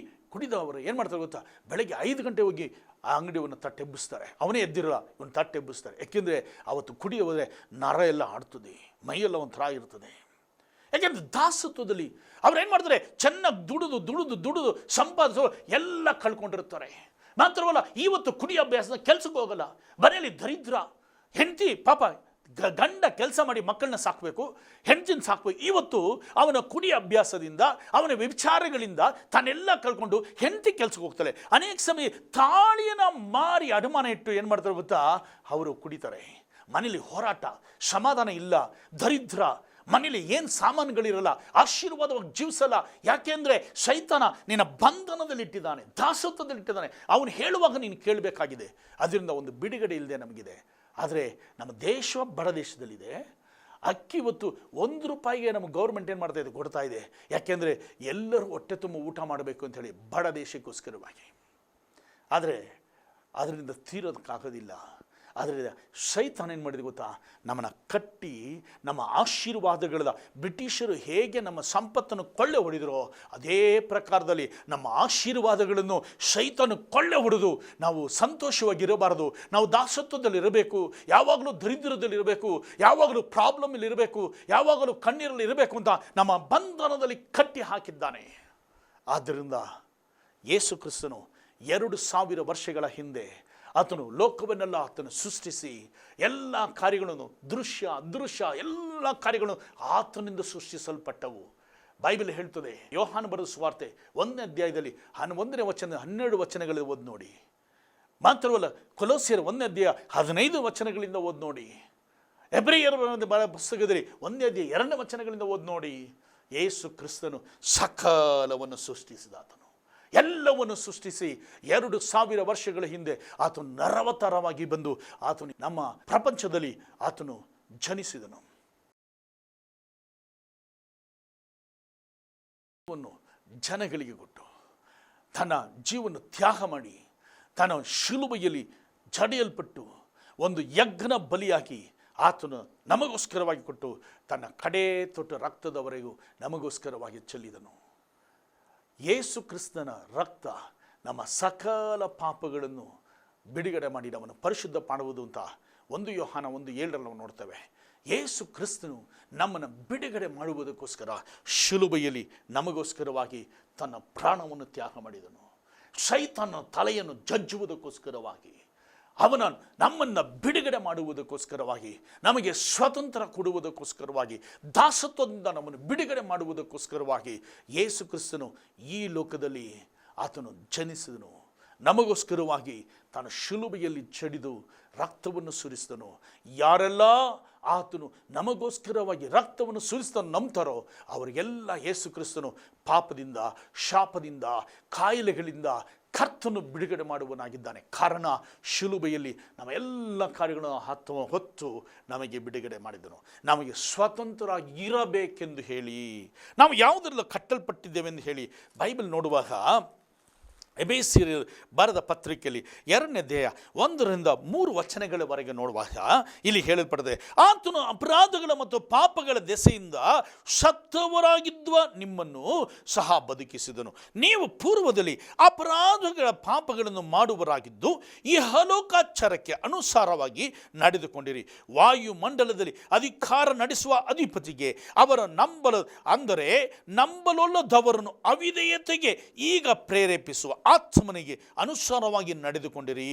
ಕುಡಿದವರು ಏನು ಮಾಡ್ತಾರೆ ಗೊತ್ತಾ, ಬೆಳಗ್ಗೆ 5 ಗಂಟೆ ಹೋಗಿ ಆ ಅಂಗಡಿಯನ್ನು ತಟ್ಟೆಬ್ಬಿಸ್ತಾರೆ. ಅವನೇ ಎದ್ದಿರಲ್ಲ, ಇವನು ತಟ್ಟೆಬ್ಬಿಸ್ತಾರೆ. ಯಾಕೆಂದರೆ ಅವತ್ತು ಕುಡಿ ಹೋದರೆ ನರ ಎಲ್ಲ ಆಡ್ತದೆ, ಮೈಯೆಲ್ಲ ಒಂಥರ ಇರ್ತದೆ. ಯಾಕೆಂದರೆ ದಾಸತ್ವದಲ್ಲಿ ಅವ್ರು ಏನು ಮಾಡ್ತಾರೆ, ಚೆನ್ನಾಗಿ ದುಡಿದು ಸಂಪಾದಿಸೋ ಎಲ್ಲ ಕಳ್ಕೊಂಡಿರ್ತಾರೆ. ಮಾತ್ರವಲ್ಲ, ಇವತ್ತು ಕುಡಿ ಅಭ್ಯಾಸದ ಕೆಲಸಕ್ಕೆ ಹೋಗಲ್ಲ, ಮನೆಯಲ್ಲಿ ದರಿದ್ರ. ಹೆಂಡತಿ ಪಾಪ ಗಂಡ ಕೆಲಸ ಮಾಡಿ ಮಕ್ಕಳನ್ನ ಸಾಕಬೇಕು, ಹೆಂಡತಿನ ಸಾಕಬೇಕು. ಇವತ್ತು ಅವನ ಕುಡಿ ಅಭ್ಯಾಸದಿಂದ, ಅವನ ವಿಚಾರಗಳಿಂದ ತಾನೆಲ್ಲ ಕಳ್ಕೊಂಡು ಹೆಂಡತಿ ಕೆಲಸಕ್ಕೆ ಹೋಗ್ತಾಳೆ. ಅನೇಕ ಸಮಯ ತಾಳಿಯನ್ನು ಮಾರಿ ಅಡಮಾನ ಇಟ್ಟು ಏನು ಮಾಡ್ತಾರೆ ಗೊತ್ತಾ, ಅವರು ಕುಡಿತಾರೆ. ಮನೇಲಿ ಹೋರಾಟ, ಸಮಾಧಾನ ಇಲ್ಲ, ದರಿದ್ರ. ಮನೇಲಿ ಏನು ಸಾಮಾನುಗಳಿರಲ್ಲ, ಆಶೀರ್ವಾದವಾಗಿ ಜೀವಿಸಲ್ಲ. ಯಾಕೆಂದರೆ ಶೈತಾನ ನಿನ್ನ ಬಂಧನದಲ್ಲಿಟ್ಟಿದ್ದಾನೆ, ದಾಸತ್ವದಲ್ಲಿಟ್ಟಿದ್ದಾನೆ. ಅವನು ಹೇಳುವಾಗ ನೀನು ಕೇಳಬೇಕಾಗಿದೆ. ಅದರಿಂದ ಒಂದು ಬಿಡುಗಡೆ ಇಲ್ಲದೆ ನಮಗಿದೆ. ಆದರೆ ನಮ್ಮ ದೇಶ ಬಡ ದೇಶದಲ್ಲಿದೆ. ಅಕ್ಕಿ ಇವತ್ತು ₹1 ನಮ್ಮ ಗೌರ್ಮೆಂಟ್ ಏನು ಮಾಡ್ತಾ ಇದೆ, ಕೊಡ್ತಾ ಇದೆ. ಯಾಕೆಂದರೆ ಎಲ್ಲರೂ ಹೊಟ್ಟೆ ತುಂಬ ಊಟ ಮಾಡಬೇಕು ಅಂಥೇಳಿ, ಬಡ ದೇಶಕ್ಕೋಸ್ಕರವಾಗಿ. ಆದರೆ ಅದರಿಂದ ತೀರೋದಕ್ಕಾಗೋದಿಲ್ಲ. ಆದರೆ ಶೈತಾನ ಏನು ಮಾಡಿದೆ ಗೊತ್ತಾ, ನಮ್ಮನ್ನು ಕಟ್ಟಿ ನಮ್ಮ ಆಶೀರ್ವಾದಗಳ, ಬ್ರಿಟಿಷರು ಹೇಗೆ ನಮ್ಮ ಸಂಪತ್ತನ್ನು ಕೊಳ್ಳೆ ಹೊಡೆದರೋ ಅದೇ ಪ್ರಕಾರದಲ್ಲಿ ನಮ್ಮ ಆಶೀರ್ವಾದಗಳನ್ನು ಶೈತಾನು ಕೊಳ್ಳೆ ಹೊಡೆದು ನಾವು ಸಂತೋಷವಾಗಿರಬಾರದು. ನಾವು ದಾಸತ್ವದಲ್ಲಿರಬೇಕು, ಯಾವಾಗಲೂ ದರಿದ್ರದಲ್ಲಿರಬೇಕು, ಯಾವಾಗಲೂ ಪ್ರಾಬ್ಲಮ್ಮಲ್ಲಿರಬೇಕು, ಯಾವಾಗಲೂ ಕಣ್ಣೀರಲ್ಲಿ ಇರಬೇಕು ಅಂತ ನಮ್ಮ ಬಂಧನದಲ್ಲಿ ಕಟ್ಟಿ ಹಾಕಿದ್ದಾನೆ. ಆದ್ದರಿಂದ ಯೇಸು ಕ್ರಿಸ್ತನು 2000 ವರ್ಷಗಳ ಹಿಂದೆ ಆತನು ಲೋಕವನ್ನೆಲ್ಲ ಆತನು ಸೃಷ್ಟಿಸಿ ಎಲ್ಲ ಕಾರ್ಯಗಳನ್ನು, ದೃಶ್ಯ ಅದೃಶ್ಯ ಎಲ್ಲ ಕಾರ್ಯಗಳು ಆತನಿಂದ ಸೃಷ್ಟಿಸಲ್ಪಟ್ಟವು. ಬೈಬಲ್ ಹೇಳ್ತದೆ, ಯೋಹಾನ ಬರೆದ ಸುವಾರ್ತೆ 1ನೇ ಅಧ್ಯಾಯದಲ್ಲಿ 1ನೇ ವಚನ 12 ವಚನಗಳು ಓದಿ ನೋಡಿ. ಮಾತ್ರವಲ್ಲ, ಕೊಲೋಸ್ಯರ 1ನೇ ಅಧ್ಯಾಯ 15 ವಚನಗಳಿಂದ ಓದಿ ನೋಡಿ. ಹೆಬ್ರಿಯರ ಪುಸ್ತಕದಲ್ಲಿ 1ನೇ ಅಧ್ಯಾಯ 2ನೇ ವಚನಗಳಿಂದ ಓದಿ ನೋಡಿ. ಯೇಸು ಕ್ರಿಸ್ತನು ಸಕಲವನ್ನು ಸೃಷ್ಟಿಸಿದಾತನು, ಎಲ್ಲವನ್ನು ಸೃಷ್ಟಿಸಿ 2000 ವರ್ಷಗಳ ಹಿಂದೆ ಆತನು ನರವತಾರವಾಗಿ ಬಂದು ಆತನು ನಮ್ಮ ಪ್ರಪಂಚದಲ್ಲಿ ಆತನು ಜನಿಸಿದನು. ಜನಗಳಿಗೆ ಕೊಟ್ಟು ತನ್ನ ಜೀವನ ತ್ಯಾಗ ಮಾಡಿ, ತನ್ನ ಶಿಲುಬೆಯಲ್ಲಿ ಜಡಿಯಲ್ಪಟ್ಟು ಒಂದು ಯಜ್ಞ ಬಲಿಯಾಗಿ ಆತನು ನಮಗೋಸ್ಕರವಾಗಿ ಕೊಟ್ಟು ತನ್ನ ಕಡೆ ತೊಟ್ಟು ರಕ್ತದವರೆಗೂ ನಮಗೋಸ್ಕರವಾಗಿ ಚೆಲ್ಲಿದನು. ಯೇಸು ಕ್ರಿಸ್ತನ ರಕ್ತ ನಮ್ಮ ಸಕಲ ಪಾಪಗಳನ್ನು ಬಿಡುಗಡೆ ಮಾಡಿ ನಮ್ಮನ್ನು ಪರಿಶುದ್ಧ ಮಾಡುವುದು ಅಂತ 1 ಯೋಹಾನ 1:7 ನಾವು ನೋಡ್ತೇವೆ. ಯೇಸು ಕ್ರಿಸ್ತನು ನಮ್ಮನ್ನು ಬಿಡುಗಡೆ ಮಾಡುವುದಕ್ಕೋಸ್ಕರ ಶಿಲುಬೆಯಲ್ಲಿ ನಮಗೋಸ್ಕರವಾಗಿ ತನ್ನ ಪ್ರಾಣವನ್ನು ತ್ಯಾಗ ಮಾಡಿದನು. ಶೈತಾನನ ತಲೆಯನ್ನು ಜಜ್ಜುವುದಕ್ಕೋಸ್ಕರವಾಗಿ, ಅವನ ನಮ್ಮನ್ನು ಬಿಡುಗಡೆ ಮಾಡುವುದಕ್ಕೋಸ್ಕರವಾಗಿ, ನಮಗೆ ಸ್ವತಂತ್ರ ಕೊಡುವುದಕ್ಕೋಸ್ಕರವಾಗಿ, ದಾಸತ್ವದಿಂದ ನಮ್ಮನ್ನು ಬಿಡುಗಡೆ ಮಾಡುವುದಕ್ಕೋಸ್ಕರವಾಗಿ ಯೇಸು ಕ್ರಿಸ್ತನು ಈ ಲೋಕದಲ್ಲಿ ಆತನು ಜನಿಸಿದನು. ನಮಗೋಸ್ಕರವಾಗಿ ತಾನು ಶಿಲುಬೆಯಲ್ಲಿ ಜಡಿದು ರಕ್ತವನ್ನು ಸುರಿಸಿದನು. ಯಾರೆಲ್ಲ ಆತನು ನಮಗೋಸ್ಕರವಾಗಿ ರಕ್ತವನ್ನು ಸುರಿಸ್ತಾನು ನಂಬ್ತಾರೋ ಅವರಿಗೆಲ್ಲ ಯೇಸು ಕ್ರಿಸ್ತನು ಪಾಪದಿಂದ, ಶಾಪದಿಂದ, ಕಾಯಿಲೆಗಳಿಂದ ಕರ್ತನು ಬಿಡುಗಡೆ ಮಾಡುವನಾಗಿದ್ದಾನೆ. ಕಾರಣ ಶಿಲುಬೆಯಲ್ಲಿ ನಮ್ಮ ಎಲ್ಲ ಕಾರ್ಯಗಳನ್ನು ಹೊತ್ತು ನಮಗೆ ಬಿಡುಗಡೆ ಮಾಡಿದನು. ನಮಗೆ ಸ್ವತಂತ್ರರಾಗಿ ಇರಬೇಕೆಂದು ಹೇಳಿ, ನಾವು ಯಾವುದೆಲ್ಲ ಕಟ್ಟಲ್ಪಟ್ಟಿದ್ದೇವೆ ಎಂದು ಹೇಳಿ ಬೈಬಲ್ ನೋಡುವಾಗ ಎಬೇಸಿಯರು ಬರೆದ ಪತ್ರಿಕೆಯಲ್ಲಿ 2ನೇ ಅಧ್ಯಾಯ 1-3 ನೋಡುವಾಗ ಇಲ್ಲಿ ಹೇಳಲ್ಪಡದೆ, ಆತನು ಅಪರಾಧಗಳ ಮತ್ತು ಪಾಪಗಳ ದೆಸೆಯಿಂದ ಸತ್ತವರಾಗಿದ್ದ ನಿಮ್ಮನ್ನು ಸಹ ಬದುಕಿಸಿದನು. ನೀವು ಪೂರ್ವದಲ್ಲಿ ಅಪರಾಧಗಳ ಪಾಪಗಳನ್ನು ಮಾಡುವರಾಗಿದ್ದು ಇಹಲೋಕಾಚಾರಕ್ಕೆ ಅನುಸಾರವಾಗಿ ನಡೆದುಕೊಂಡಿರಿ. ವಾಯುಮಂಡಲದಲ್ಲಿ ಅಧಿಕಾರ ನಡೆಸುವ ಅಧಿಪತಿಗೆ ಅವರ ನಂಬಲೊಲ್ಲದವರನ್ನು ಅವಿಧೇಯತೆಗೆ ಈಗ ಪ್ರೇರೇಪಿಸುವ ಆತ್ಮನಿಗೆ ಅನುಸಾರವಾಗಿ ನಡೆದುಕೊಂಡಿರಿ.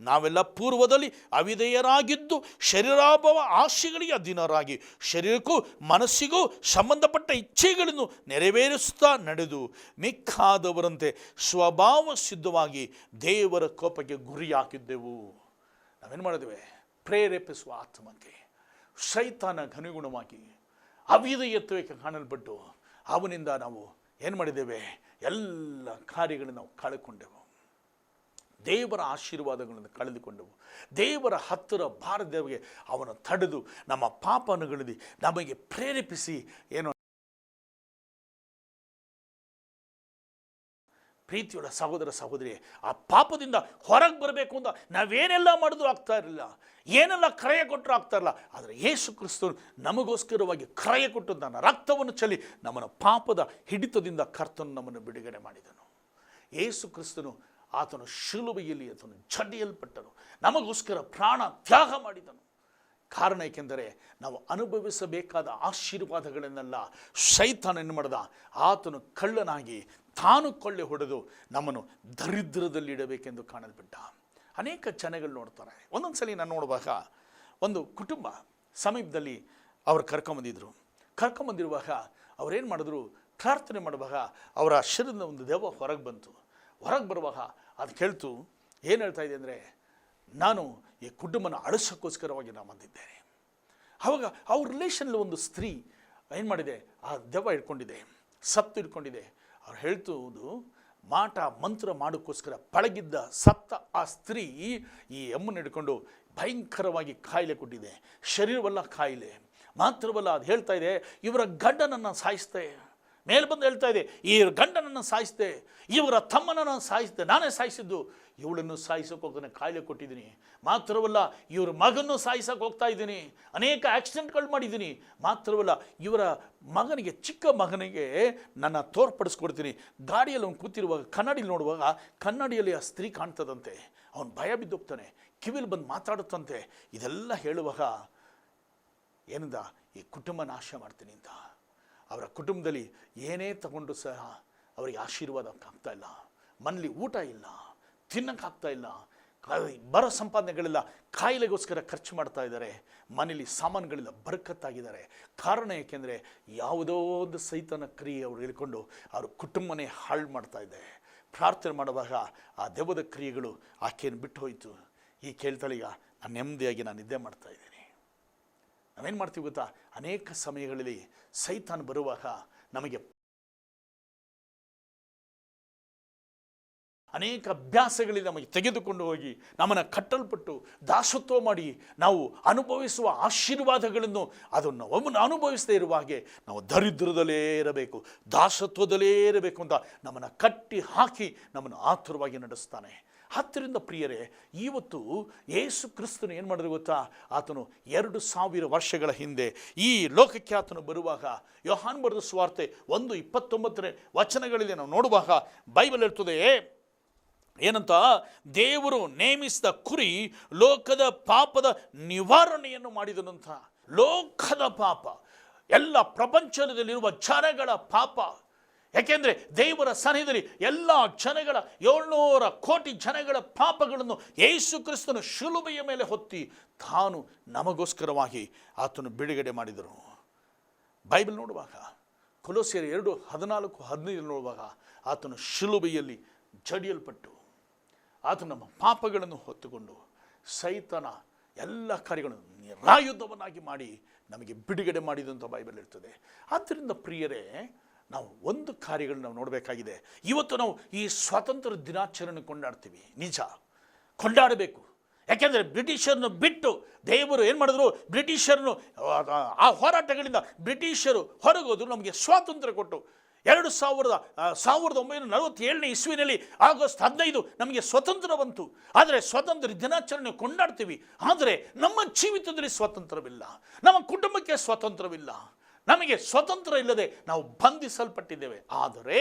ನಾವೆಲ್ಲ ಪೂರ್ವದಲ್ಲಿ ಅವಿಧೇಯರಾಗಿದ್ದು ಶರೀರಾಭವ ಆಶೆಗಳಿಗೆ ಅಧೀನರಾಗಿ ಶರೀರಕ್ಕೂ ಮನಸ್ಸಿಗೂ ಸಂಬಂಧಪಟ್ಟ ಇಚ್ಛೆಗಳನ್ನು ನೆರವೇರಿಸುತ್ತಾ ನಡೆದು ಮಿಕ್ಕಾದವರಂತೆ ಸ್ವಭಾವ ಸಿದ್ಧವಾಗಿ ದೇವರ ಕೋಪಕ್ಕೆ ಗುರಿಯಾಗಿದ್ದೆವು. ನಾವೇನು ಮಾಡಿದ್ದೇವೆ? ಪ್ರೇರೇಪಿಸುವ ಆತ್ಮಕ್ಕೆ ಸೈತಾನಕ್ಕೆ ಅನುಗುಣವಾಗಿ ಅವಿಧೇಯತ್ವಕ್ಕೆ ಕಾಣಲ್ಪಟ್ಟು ಅವನಿಂದ ನಾವು ಏನು ಮಾಡಿದ್ದೇವೆ? ಎಲ್ಲ ಕಾರ್ಯಗಳನ್ನು ನಾವು ಕಳೆದುಕೊಂಡೆವು. ದೇವರ ಆಶೀರ್ವಾದಗಳನ್ನು ಕಳೆದುಕೊಂಡೆವು. ದೇವರ ಹತ್ತಿರ ಬಾರದವರಿಗೆ ಅವನು ತಡೆದು ನಮ್ಮ ಪಾಪನುಗಳಲ್ಲಿ ನಮಗೆ ಪ್ರೇರೇಪಿಸಿ ಏನು ಪ್ರೀತಿಯುಳ್ಳ ಸಹೋದರ ಸಹೋದರಿ, ಆ ಪಾಪದಿಂದ ಹೊರಗೆ ಬರಬೇಕು ಅಂತ ನಾವೇನೆಲ್ಲ ಮಾಡಿದ್ರೂ ಆಗ್ತಾ ಇರಲಿಲ್ಲ, ಏನೆಲ್ಲ ಕ್ರಯ ಕೊಟ್ಟರು ಆಗ್ತಾ ಇರಲಿಲ್ಲ. ಆದರೆ ಯೇಸು ಕ್ರಿಸ್ತ ನಮಗೋಸ್ಕರವಾಗಿ ಕ್ರಯ ಕೊಟ್ಟು ತನ್ನ ರಕ್ತವನ್ನು ಚೆಲ್ಲಿ ನಮ್ಮನ್ನು ಪಾಪದ ಹಿಡಿತದಿಂದ ಕರ್ತನು ನಮ್ಮನ್ನು ಬಿಡುಗಡೆ ಮಾಡಿದನು. ಯೇಸು ಕ್ರಿಸ್ತನು ಆತನು ಶಿಲುಬೆಯಲ್ಲಿ ಆತನು ಜಡಿಯಲ್ಪಟ್ಟನು, ನಮಗೋಸ್ಕರ ಪ್ರಾಣ ತ್ಯಾಗ ಮಾಡಿದನು. ಕಾರಣ ಏಕೆಂದರೆ ನಾವು ಅನುಭವಿಸಬೇಕಾದ ಆಶೀರ್ವಾದಗಳನ್ನೆಲ್ಲ ಸೈತಾನ ಏನು ಮಾಡಿದ? ಆತನು ಕಳ್ಳನಾಗಿ ತಾನು ಕೊಳ್ಳೆ ಹೊಡೆದು ನಮ್ಮನ್ನು ದರಿದ್ರದಲ್ಲಿ ಇಡಬೇಕೆಂದು ಕಾಣಲ್ಪಟ್ಟ. ಅನೇಕ ಜನಗಳು ನೋಡ್ತಾರೆ. ಒಂದೊಂದು ಸಲ ನಾನು ನೋಡುವಾಗ ಒಂದು ಕುಟುಂಬ ಸಮೀಪದಲ್ಲಿ ಅವ್ರು ಕರ್ಕೊಂಬಂದಿರುವಾಗ ಅವ್ರೇನು ಮಾಡಿದ್ರು? ಪ್ರಾರ್ಥನೆ ಮಾಡುವಾಗ ಅವರ ಶರೀರದ ಒಂದು ದೆವ್ವ ಹೊರಗೆ ಬಂತು. ಹೊರಗೆ ಬರುವಾಗ ಅದು ಕೇಳ್ತು, ಏನು ಹೇಳ್ತಾ ಇದೆ ಅಂದರೆ, ನಾನು ಈ ಕುಟುಂಬನ ಅಳಿಸೋಕ್ಕೋಸ್ಕರವಾಗಿ ನಾನು ಬಂದಿದ್ದೇನೆ. ಆವಾಗ ಅವ್ರ ರಿಲೇಷನಲ್ಲಿ ಒಂದು ಸ್ತ್ರೀ ಏನು ಮಾಡಿದೆ? ಆ ದೆವ್ವ ಇಟ್ಕೊಂಡಿದೆ, ಸತ್ತು ಇಟ್ಕೊಂಡಿದೆ. ಅವ್ರು ಹೇಳ್ತುವುದು ಮಾಟ ಮಂತ್ರ ಮಾಡೋಕ್ಕೋಸ್ಕರ ಪಳಗಿದ್ದ ಸತ್ತ ಆ ಸ್ತ್ರೀ ಈ ಎಮ್ಮನ್ನು ಹಿಡ್ಕೊಂಡು ಭಯಂಕರವಾಗಿ ಕಾಯಿಲೆ ಕೊಟ್ಟಿದೆ. ಶರೀರವೆಲ್ಲ ಕಾಯಿಲೆ ಮಾತ್ರವಲ್ಲ, ಅದು ಹೇಳ್ತಾ ಇದೆ ಇವರ ಗಂಡನನ್ನು ಸಾಯಿಸ್ತೆ. ಮೇಲೆ ಬಂದು ಹೇಳ್ತಾ ಇದೆ, ಈ ಗಂಡನನ್ನು ಸಾಯಿಸ್ದೆ, ಇವರ ತಮ್ಮನನ್ನು ಸಾಯಿಸ್ದೆ, ನಾನೇ ಸಾಯಿಸಿದ್ದು. ಇವಳನ್ನು ಸಾಯಿಸೋಕೆ ಹೋಗ್ತಾನೆ, ಕಾಯಿಲೆ ಕೊಟ್ಟಿದ್ದೀನಿ. ಮಾತ್ರವಲ್ಲ, ಇವ್ರ ಮಗನ್ನು ಸಾಯಿಸೋಕೆ ಹೋಗ್ತಾ ಇದ್ದೀನಿ, ಅನೇಕ ಆಕ್ಸಿಡೆಂಟ್ಗಳು ಮಾಡಿದ್ದೀನಿ. ಮಾತ್ರವಲ್ಲ, ಇವರ ಮಗನಿಗೆ, ಚಿಕ್ಕ ಮಗನಿಗೆ ನನ್ನ ತೋರ್ಪಡಿಸ್ಕೊಡ್ತೀನಿ. ಗಾಡಿಯಲ್ಲಿ ಅವನು ಕೂತಿರುವಾಗ ಕನ್ನಡಿಯಲ್ಲಿ ನೋಡುವಾಗ ಕನ್ನಡಿಯಲ್ಲಿ ಆ ಸ್ತ್ರೀ ಕಾಣ್ತದಂತೆ. ಅವನು ಭಯ ಬಿದ್ದೋಗ್ತಾನೆ, ಕಿವಿಲಿ ಬಂದು ಮಾತಾಡುತ್ತಂತೆ. ಇದೆಲ್ಲ ಹೇಳುವಾಗ ಏನಿಂದ ಈ ಕುಟುಂಬ ನಾಶ ಮಾಡ್ತೀನಿ ಅಂತ. ಅವರ ಕುಟುಂಬದಲ್ಲಿ ಏನೇ ತಗೊಂಡು ಸಹ ಅವರಿಗೆ ಆಶೀರ್ವಾದಕ್ಕಾಗ್ತಾ ಇಲ್ಲ, ಮನೇಲಿ ಊಟ ಇಲ್ಲ, ತಿನ್ನೋಕ್ಕಾಗ್ತಾ ಇಲ್ಲ, ಬರೋ ಸಂಪಾದನೆಗಳೆಲ್ಲ ಕಾಯಿಲೆಗೋಸ್ಕರ ಖರ್ಚು ಮಾಡ್ತಾ ಇದ್ದಾರೆ, ಮನೇಲಿ ಸಾಮಾನುಗಳೆಲ್ಲ ಬರ್ಕತ್ತಾಗಿದ್ದಾರೆ. ಕಾರಣ ಏಕೆಂದರೆ ಯಾವುದೋ ಒಂದು ಸೈತನ ಕ್ರಿಯೆ ಅವರು ಹೇಳ್ಕೊಂಡು ಅವ್ರ ಕುಟುಂಬನೇ ಹಾಳು ಮಾಡ್ತಾ ಇದೆ. ಪ್ರಾರ್ಥನೆ ಮಾಡುವಾಗ ಆ ದೆವ್ವದ ಕ್ರಿಯೆಗಳು ಆಕೆಯನ್ನು ಬಿಟ್ಟು ಹೋಯಿತು. ಈ ಕೇಳ್ತಾಳೀಗ ನಾನು ನೆಮ್ಮದಿಯಾಗಿ ನಾನು ನಿದ್ದೆ ಮಾಡ್ತಾ ಇದ್ದೀನಿ. ನಾವೇನು ಮಾಡ್ತೀವಿ ಗೊತ್ತಾ? ಅನೇಕ ಸಮಯಗಳಲ್ಲಿ ಸೈತಾನ್ ಬರುವಾಗ ನಮಗೆ ಅನೇಕ ಅಭ್ಯಾಸಗಳಲ್ಲಿ ನಮಗೆ ತೆಗೆದುಕೊಂಡು ಹೋಗಿ ನಮ್ಮನ್ನು ಕಟ್ಟಲ್ಪಟ್ಟು ದಾಸತ್ವ ಮಾಡಿ ನಾವು ಅನುಭವಿಸುವ ಆಶೀರ್ವಾದಗಳನ್ನು ಅದನ್ನು ಒಮ್ಮೆ ಅನುಭವಿಸದೇ ಇರುವ ಹಾಗೆ ನಾವು ದರಿದ್ರದಲ್ಲೇ ಇರಬೇಕು, ದಾಸತ್ವದಲ್ಲೇ ಇರಬೇಕು ಅಂತ ನಮ್ಮನ್ನು ಕಟ್ಟಿ ಹಾಕಿ ನಮ್ಮನ್ನು ಆತುರವಾಗಿ ನಡೆಸ್ತಾನೆ. ಹತ್ತರಿಂದ ಪ್ರಿಯರೇ, ಇವತ್ತು ಯೇಸು ಕ್ರಿಸ್ತನು ಏನು ಮಾಡಿದ್ರು ಗೊತ್ತಾ? ಆತನು 2000 ವರ್ಷಗಳ ಹಿಂದೆ ಈ ಲೋಕಕ್ಕೆ ಆತನು ಬರುವಾಗ ಯೋಹಾನ್ ಬರೆದ ಸುವಾರ್ತೆ 1:29 ನಾವು ನೋಡುವಾಗ ಬೈಬಲ್ ಹೇಳ್ತದೆ ಏನಂತ? ದೇವರು ನೇಮಿಸಿದ ಕುರಿ ಲೋಕದ ಪಾಪದ ನಿವಾರಣೆಯನ್ನು ಮಾಡಿದನಂತ. ಲೋಕದ ಪಾಪ, ಎಲ್ಲ ಪ್ರಪಂಚದಲ್ಲಿರುವ ಜನಗಳ ಪಾಪ. ಯಾಕೆಂದರೆ ದೇವರ ಸನ್ನಿಧಿಯಲ್ಲಿ ಎಲ್ಲ ಜನಗಳ 700 ಕೋಟಿ ಜನಗಳ ಪಾಪಗಳನ್ನು ಯೇಸು ಕ್ರಿಸ್ತನು ಶಿಲುಬೆಯ ಮೇಲೆ ಹೊತ್ತಿ ತಾನು ನಮಗೋಸ್ಕರವಾಗಿ ಆತನು ಬಿಡುಗಡೆ ಮಾಡಿದರು. ಬೈಬಲ್ ನೋಡುವಾಗ ಕೊಲೋಸ್ಯರು 2:14-15 ನೋಡುವಾಗ ಆತನು ಶಿಲುಬೆಯಲ್ಲಿ ಜಡಿಯಲ್ಪಟ್ಟು ಆತನು ನಮ್ಮ ಪಾಪಗಳನ್ನು ಹೊತ್ತುಕೊಂಡು ಸೈತನ ಎಲ್ಲ ಕಾರ್ಯಗಳನ್ನು ನಿರಾಯುಧವನ್ನಾಗಿ ಮಾಡಿ ನಮಗೆ ಬಿಡುಗಡೆ ಮಾಡಿದಂಥ ಬೈಬಲ್ ಇರ್ತದೆ. ಆದ್ದರಿಂದ ಪ್ರಿಯರೇ, ನಾವು ಒಂದು ಕಾರ್ಯಗಳನ್ನ ನಾವು ನೋಡಬೇಕಾಗಿದೆ. ಇವತ್ತು ನಾವು ಈ ಸ್ವಾತಂತ್ರ್ಯ ದಿನಾಚರಣೆ ಕೊಂಡಾಡ್ತೀವಿ, ನಿಜ, ಕೊಂಡಾಡಬೇಕು. ಯಾಕೆಂದರೆ ಬ್ರಿಟಿಷರನ್ನು ಬಿಟ್ಟು ದೇವರು ಏನು ಮಾಡಿದ್ರು? ಬ್ರಿಟಿಷರನ್ನು ಆ ಹೋರಾಟಗಳಿಂದ ಬ್ರಿಟಿಷರು ಹೊರಗೋದ್ರು, ನಮಗೆ ಸ್ವಾತಂತ್ರ್ಯ ಕೊಟ್ಟು 1947 ಇಸ್ವಿನಲ್ಲಿ ಆಗಸ್ಟ್ 15 ನಮಗೆ ಸ್ವತಂತ್ರ ಬಂತು. ಆದರೆ ಸ್ವಾತಂತ್ರ್ಯ ದಿನಾಚರಣೆ ಕೊಂಡಾಡ್ತೀವಿ, ಆದರೆ ನಮ್ಮ ಜೀವಿತದಲ್ಲಿ ಸ್ವಾತಂತ್ರ್ಯವಿಲ್ಲ, ನಮ್ಮ ಕುಟುಂಬಕ್ಕೆ ಸ್ವಾತಂತ್ರ್ಯವಿಲ್ಲ, ನಮಗೆ ಸ್ವತಂತ್ರ ಇಲ್ಲದೆ ನಾವು ಬಂಧಿಸಲ್ಪಟ್ಟಿದ್ದೇವೆ. ಆದರೆ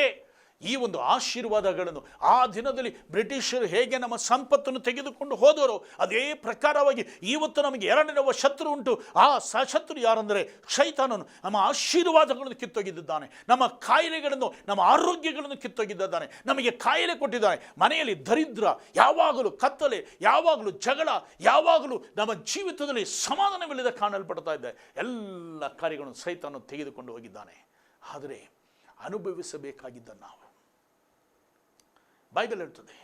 ಈ ಒಂದು ಆಶೀರ್ವಾದಗಳನ್ನು ಆ ದಿನದಲ್ಲಿ ಬ್ರಿಟಿಷರು ಹೇಗೆ ನಮ್ಮ ಸಂಪತ್ತನ್ನು ತೆಗೆದುಕೊಂಡು ಹೋದರೋ ಅದೇ ಪ್ರಕಾರವಾಗಿ ಇವತ್ತು ನಮಗೆ ಎರಡನೇ ಶತ್ರು ಉಂಟು. ಆ ಶತ್ರು ಯಾರಂದರೆ ಶೈತಾನನು ನಮ್ಮ ಆಶೀರ್ವಾದಗಳನ್ನು ಕಿತ್ತೊಗೆದಿದ್ದಾನೆ, ನಮ್ಮ ಕಾಯಿಲೆಗಳನ್ನು, ನಮ್ಮ ಆರೋಗ್ಯಗಳನ್ನು ಕಿತ್ತೊಗೆದಿದ್ದಾನೆ, ನಮಗೆ ಕಾಯಿಲೆ ಕೊಟ್ಟಿದ್ದಾನೆ. ಮನೆಯಲ್ಲಿ ದರಿದ್ರ, ಯಾವಾಗಲೂ ಕತ್ತಲೆ, ಯಾವಾಗಲೂ ಜಗಳ, ಯಾವಾಗಲೂ ನಮ್ಮ ಜೀವಿತದಲ್ಲಿ ಸಮಾಧಾನವಿಲ್ಲದೆ ಕಾಣಲ್ಪಡ್ತಾ ಇದೆ. ಎಲ್ಲ ಕಾರ್ಯಗಳನ್ನು ಸೈತಾನನು ತೆಗೆದುಕೊಂಡು ಹೋಗಿದ್ದಾನೆ. ಆದರೆ ಅನುಭವಿಸಬೇಕಾಗಿದ್ದ ನಾವು, ಬೈಬಲ್ ಹೇಳ್ತದೆ,